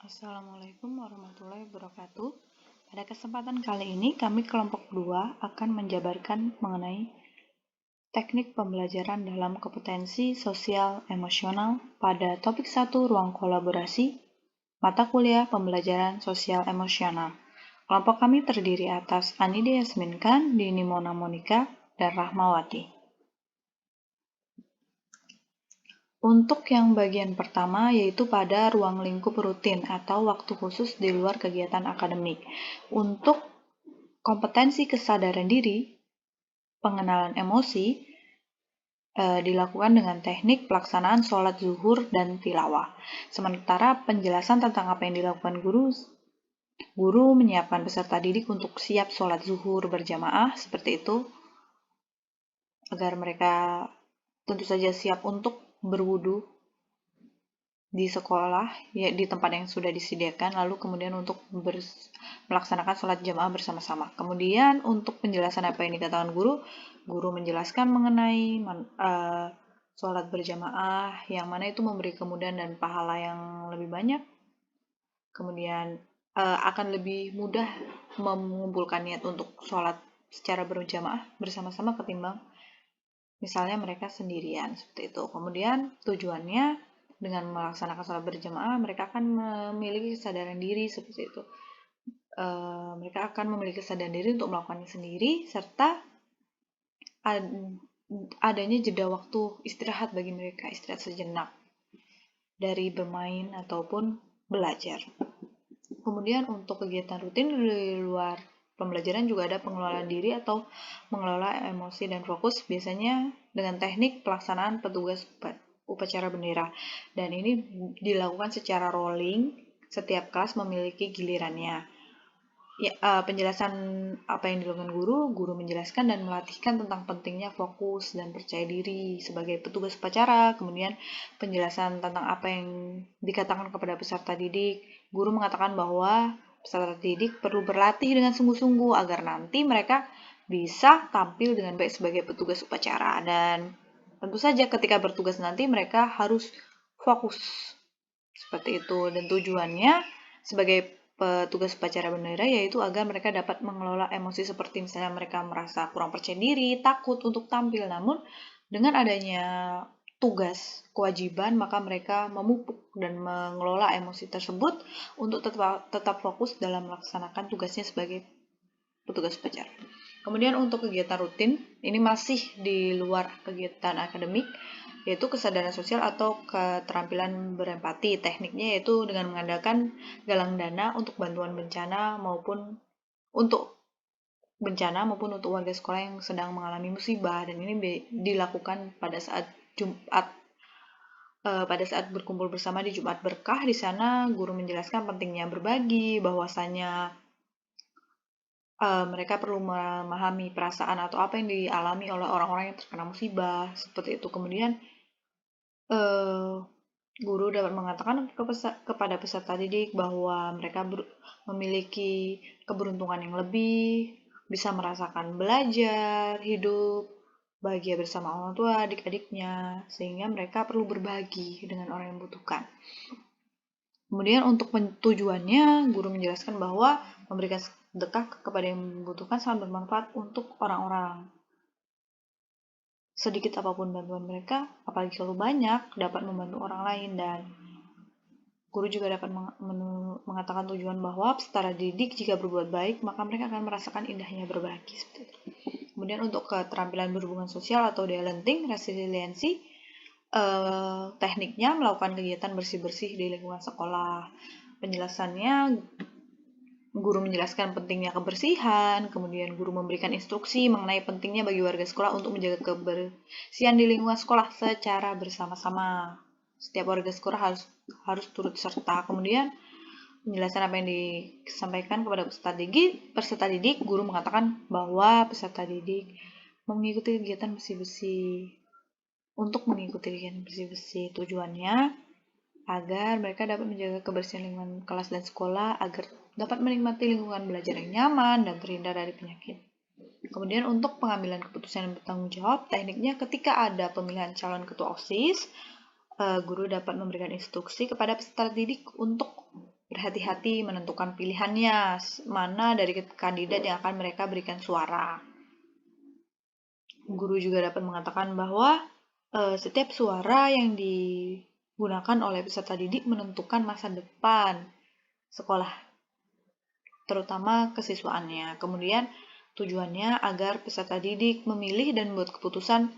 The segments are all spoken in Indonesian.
Assalamualaikum warahmatullahi wabarakatuh. Pada kesempatan kali ini, kami kelompok 2 akan menjabarkan mengenai teknik pembelajaran dalam kompetensi sosial emosional pada topik 1 ruang kolaborasi, mata kuliah pembelajaran sosial emosional. Kelompok kami terdiri atas Anida Yasmin Khan, Dini Mona Monika, dan Rahmawati. Untuk yang bagian pertama yaitu pada ruang lingkup rutin atau waktu khusus di luar kegiatan akademik. Untuk kompetensi kesadaran diri, pengenalan emosi, dilakukan dengan teknik pelaksanaan sholat zuhur dan tilawah. Sementara penjelasan tentang apa yang dilakukan guru menyiapkan peserta didik untuk siap sholat zuhur berjamaah seperti itu, agar mereka tentu saja siap untuk berwudu di sekolah, ya di tempat yang sudah disediakan, lalu kemudian untuk melaksanakan sholat jamaah bersama-sama. Kemudian untuk penjelasan apa yang dikatakan guru menjelaskan mengenai sholat berjamaah, yang mana itu memberi kemudahan dan pahala yang lebih banyak. Kemudian akan lebih mudah mengumpulkan niat untuk sholat secara berjamaah bersama-sama ketimbang misalnya mereka sendirian, seperti itu. Kemudian tujuannya dengan melaksanakan sholat berjamaah, mereka akan memiliki kesadaran diri seperti itu. Mereka akan memiliki kesadaran diri untuk melakukannya sendiri, serta adanya jeda waktu istirahat bagi mereka, istirahat sejenak dari bermain ataupun belajar. Kemudian untuk kegiatan rutin di luar pembelajaran juga ada pengelolaan diri atau mengelola emosi dan fokus, biasanya dengan teknik pelaksanaan petugas upacara bendera. Dan ini dilakukan secara rolling, setiap kelas memiliki gilirannya. Ya, penjelasan apa yang dilakukan guru menjelaskan dan melatihkan tentang pentingnya fokus dan percaya diri sebagai petugas upacara. Kemudian penjelasan tentang apa yang dikatakan kepada peserta didik. Guru mengatakan bahwa peserta didik perlu berlatih dengan sungguh-sungguh agar nanti mereka bisa tampil dengan baik sebagai petugas upacara. Dan tentu saja ketika bertugas nanti mereka harus fokus seperti itu. Dan tujuannya sebagai petugas upacara bendera yaitu agar mereka dapat mengelola emosi seperti misalnya mereka merasa kurang percaya diri, takut untuk tampil. Namun dengan adanya tugas, kewajiban, maka mereka memupuk dan mengelola emosi tersebut untuk tetap fokus dalam melaksanakan tugasnya sebagai petugas upacara. Kemudian untuk kegiatan rutin, ini masih di luar kegiatan akademik, yaitu kesadaran sosial atau keterampilan berempati. Tekniknya yaitu dengan mengandalkan galang dana untuk bantuan bencana maupun untuk warga sekolah yang sedang mengalami musibah, dan ini dilakukan pada saat Jumat. Pada saat berkumpul bersama di Jumat Berkah, di sana guru menjelaskan pentingnya berbagi, bahwasanya mereka perlu memahami perasaan atau apa yang dialami oleh orang-orang yang terkena musibah, seperti itu. Kemudian guru dapat mengatakan kepada peserta didik bahwa mereka memiliki keberuntungan yang lebih, bisa merasakan belajar, hidup, bahagia bersama orang tua, adik-adiknya, sehingga mereka perlu berbagi dengan orang yang membutuhkan. Kemudian untuk tujuannya, guru menjelaskan bahwa memberikan sedekah kepada yang membutuhkan sangat bermanfaat untuk orang-orang. Sedikit apapun bantuan mereka, apalagi kalau banyak, dapat membantu orang lain. Dan guru juga dapat mengatakan tujuan bahwa peserta didik jika berbuat baik, maka mereka akan merasakan indahnya berbagi. Kemudian untuk keterampilan berhubungan sosial atau dalenting, resiliensi, tekniknya melakukan kegiatan bersih-bersih di lingkungan sekolah. Penjelasannya, guru menjelaskan pentingnya kebersihan, kemudian guru memberikan instruksi mengenai pentingnya bagi warga sekolah untuk menjaga kebersihan di lingkungan sekolah secara bersama-sama. Setiap warga sekolah harus turut serta. Kemudian penjelasan apa yang disampaikan kepada peserta didik, guru mengatakan bahwa peserta didik mengikuti kegiatan bersih-bersih. Untuk mengikuti kegiatan bersih-bersih, tujuannya agar mereka dapat menjaga kebersihan lingkungan kelas dan sekolah, agar dapat menikmati lingkungan belajar yang nyaman dan terhindar dari penyakit. Kemudian untuk pengambilan keputusan yang bertanggung jawab, tekniknya ketika ada pemilihan calon ketua OSIS, guru dapat memberikan instruksi kepada peserta didik untuk berhati-hati menentukan pilihannya, mana dari kandidat yang akan mereka berikan suara. Guru juga dapat mengatakan bahwa setiap suara yang digunakan oleh peserta didik menentukan masa depan sekolah, terutama kesiswaannya. Kemudian tujuannya agar peserta didik memilih dan membuat keputusan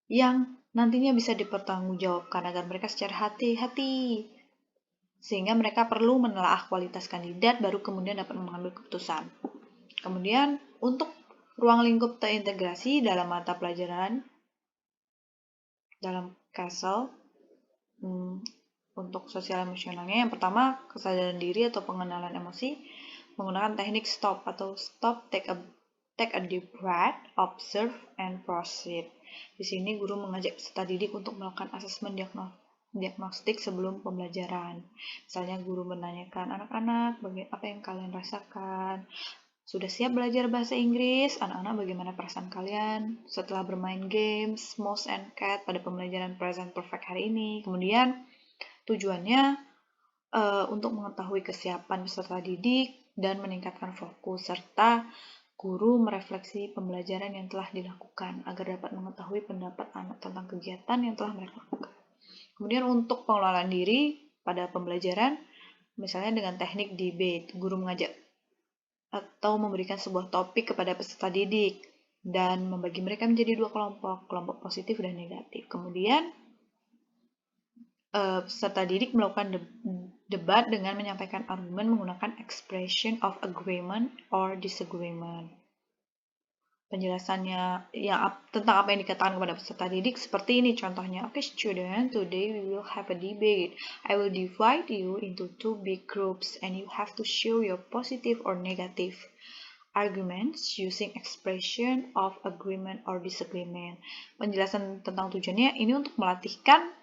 yang nantinya bisa dipertanggungjawabkan agar mereka secara hati-hati, sehingga mereka perlu menelaah kualitas kandidat baru kemudian dapat mengambil keputusan. Kemudian untuk ruang lingkup terintegrasi dalam mata pelajaran dalam CASEL, untuk sosial emosionalnya, yang pertama kesadaran diri atau pengenalan emosi menggunakan teknik STOP atau Stop, Take a Deep Breath, Observe, and Proceed. Di sini guru mengajak peserta didik untuk melakukan asesmen diagnostik sebelum pembelajaran. Misalnya guru menanyakan anak-anak, apa yang kalian rasakan? Sudah siap belajar bahasa Inggris? Anak-anak, bagaimana perasaan kalian setelah bermain games, mouse and cat pada pembelajaran present perfect hari ini? Kemudian tujuannya untuk mengetahui kesiapan peserta didik dan meningkatkan fokus, serta guru merefleksi pembelajaran yang telah dilakukan agar dapat mengetahui pendapat anak tentang kegiatan yang telah mereka lakukan. Kemudian untuk pengelolaan diri pada pembelajaran, misalnya dengan teknik debate, guru mengajak atau memberikan sebuah topik kepada peserta didik dan membagi mereka menjadi 2 kelompok positif dan negatif. Kemudian peserta didik melakukan debat dengan menyampaikan argumen menggunakan expression of agreement or disagreement. Penjelasannya tentang apa yang dikatakan kepada peserta didik seperti ini contohnya. Okay student, today we will have a debate. I will divide you into 2 big groups and you have to show your positive or negative arguments using expression of agreement or disagreement. Penjelasan tentang tujuannya ini untuk melatihkan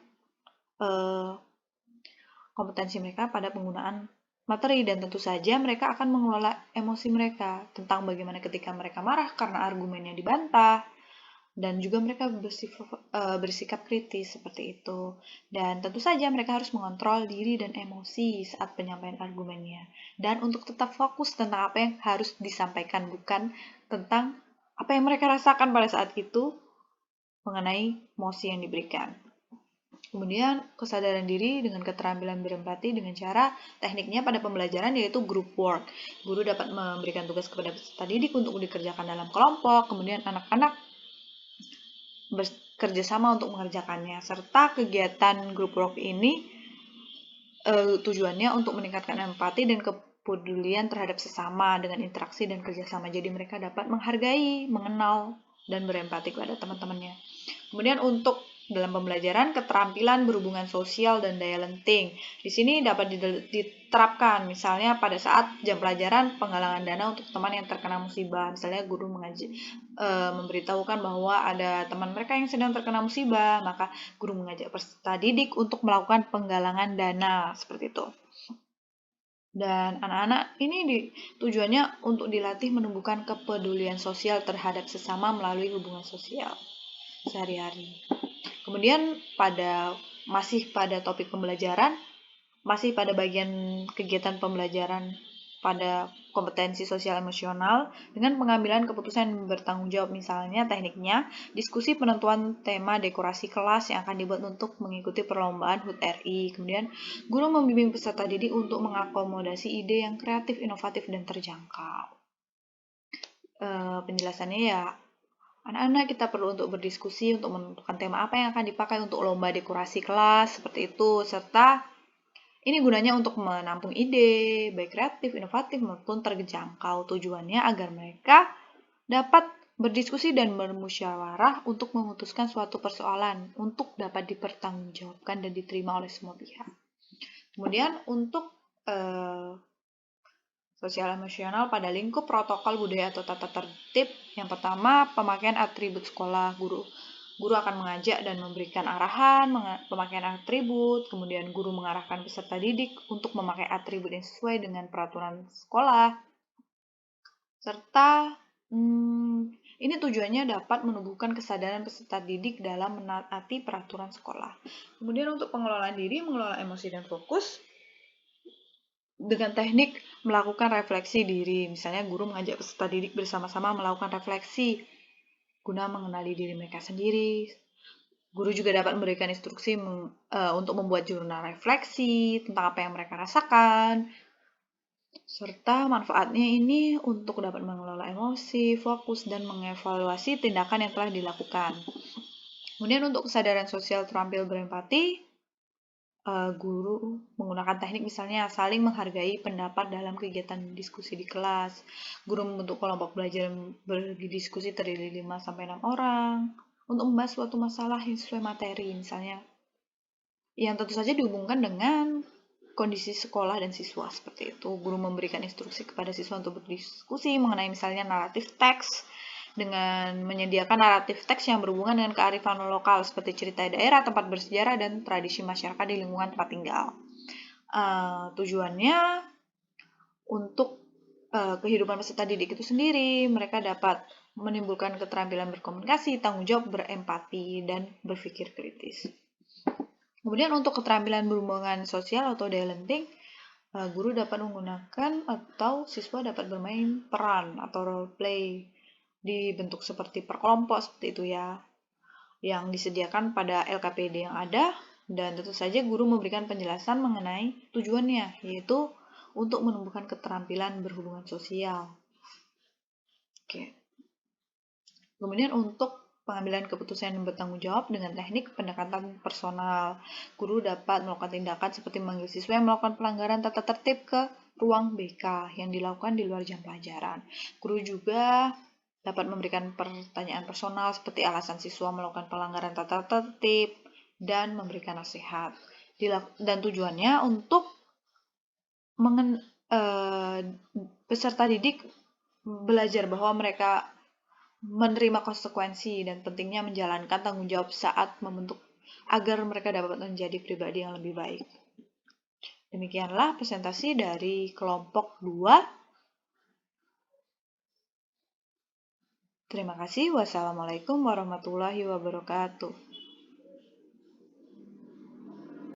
kompetensi mereka pada penggunaan materi, dan tentu saja mereka akan mengelola emosi mereka tentang bagaimana ketika mereka marah karena argumennya dibantah, dan juga mereka bersikap kritis seperti itu. Dan tentu saja mereka harus mengontrol diri dan emosi saat penyampaian argumennya, dan untuk tetap fokus tentang apa yang harus disampaikan, bukan tentang apa yang mereka rasakan pada saat itu mengenai emosi yang diberikan. Kemudian kesadaran diri dengan keterampilan berempati dengan cara tekniknya pada pembelajaran yaitu group work. Guru dapat memberikan tugas kepada peserta didik untuk dikerjakan dalam kelompok, kemudian anak-anak bekerja sama untuk mengerjakannya. Serta kegiatan group work ini tujuannya untuk meningkatkan empati dan kepedulian terhadap sesama dengan interaksi dan kerjasama. Jadi mereka dapat menghargai, mengenal, dan berempati kepada teman-temannya. Kemudian untuk dalam pembelajaran, keterampilan berhubungan sosial dan daya lenting. Di sini dapat diterapkan, misalnya pada saat jam pelajaran penggalangan dana untuk teman yang terkena musibah. Misalnya guru memberitahukan bahwa ada teman mereka yang sedang terkena musibah, maka guru mengajak peserta didik untuk melakukan penggalangan dana, seperti itu. Dan anak-anak ini tujuannya untuk dilatih menumbuhkan kepedulian sosial terhadap sesama melalui hubungan sosial sehari-hari. Kemudian masih pada topik pembelajaran, masih pada bagian kegiatan pembelajaran pada kompetensi sosial emosional dengan pengambilan keputusan bertanggung jawab, misalnya tekniknya diskusi penentuan tema dekorasi kelas yang akan dibuat untuk mengikuti perlombaan HUT RI. Kemudian guru membimbing peserta didik untuk mengakomodasi ide yang kreatif, inovatif, dan terjangkau. Penjelasannya ya, anak-anak kita perlu untuk berdiskusi untuk menentukan tema apa yang akan dipakai untuk lomba dekorasi kelas, seperti itu, serta ini gunanya untuk menampung ide, baik kreatif, inovatif, maupun terjangkau. Tujuannya agar mereka dapat berdiskusi dan bermusyawarah untuk memutuskan suatu persoalan untuk dapat dipertanggungjawabkan dan diterima oleh semua pihak. Kemudian untuk sosial emosional pada lingkup protokol budaya atau tata tertib, yang pertama pemakaian atribut sekolah. Guru akan mengajak dan memberikan arahan pemakaian atribut, kemudian guru mengarahkan peserta didik untuk memakai atribut yang sesuai dengan peraturan sekolah, serta ini tujuannya dapat menumbuhkan kesadaran peserta didik dalam menaati peraturan sekolah. Kemudian untuk pengelolaan diri, mengelola emosi dan fokus, dengan teknik melakukan refleksi diri. Misalnya guru mengajak peserta didik bersama-sama melakukan refleksi guna mengenali diri mereka sendiri. Guru juga dapat memberikan instruksi untuk membuat jurnal refleksi tentang apa yang mereka rasakan, serta manfaatnya ini untuk dapat mengelola emosi, fokus, dan mengevaluasi tindakan yang telah dilakukan. Kemudian untuk kesadaran sosial terampil berempati, guru menggunakan teknik misalnya saling menghargai pendapat dalam kegiatan diskusi di kelas. Guru membentuk kelompok belajar berdiskusi terdiri 5-6 orang untuk membahas suatu masalah yang sesuai materi misalnya. Yang tentu saja dihubungkan dengan kondisi sekolah dan siswa seperti itu. Guru memberikan instruksi kepada siswa untuk berdiskusi mengenai misalnya naratif teks dengan menyediakan naratif teks yang berhubungan dengan kearifan lokal seperti cerita daerah, tempat bersejarah, dan tradisi masyarakat di lingkungan tempat tinggal. Tujuannya untuk kehidupan peserta didik itu sendiri, mereka dapat menimbulkan keterampilan berkomunikasi, tanggung jawab, berempati, dan berpikir kritis. Kemudian untuk keterampilan berhubungan sosial atau dalenting, guru dapat menggunakan atau siswa dapat bermain peran atau role play di bentuk seperti perkelompok seperti itu ya, yang disediakan pada LKPD yang ada, dan tentu saja guru memberikan penjelasan mengenai tujuannya, yaitu untuk menumbuhkan keterampilan berhubungan sosial. Oke. Kemudian untuk pengambilan keputusan yang bertanggung jawab dengan teknik pendekatan personal, guru dapat melakukan tindakan seperti memanggil siswa yang melakukan pelanggaran tata tertib ke ruang BK yang dilakukan di luar jam pelajaran. Guru juga dapat memberikan pertanyaan personal seperti alasan siswa melakukan pelanggaran tata tertib dan memberikan nasihat. Dan tujuannya untuk peserta didik belajar bahwa mereka menerima konsekuensi dan pentingnya menjalankan tanggung jawab saat membentuk agar mereka dapat menjadi pribadi yang lebih baik. Demikianlah presentasi dari kelompok 2. Terima kasih. Wassalamualaikum warahmatullahi wabarakatuh.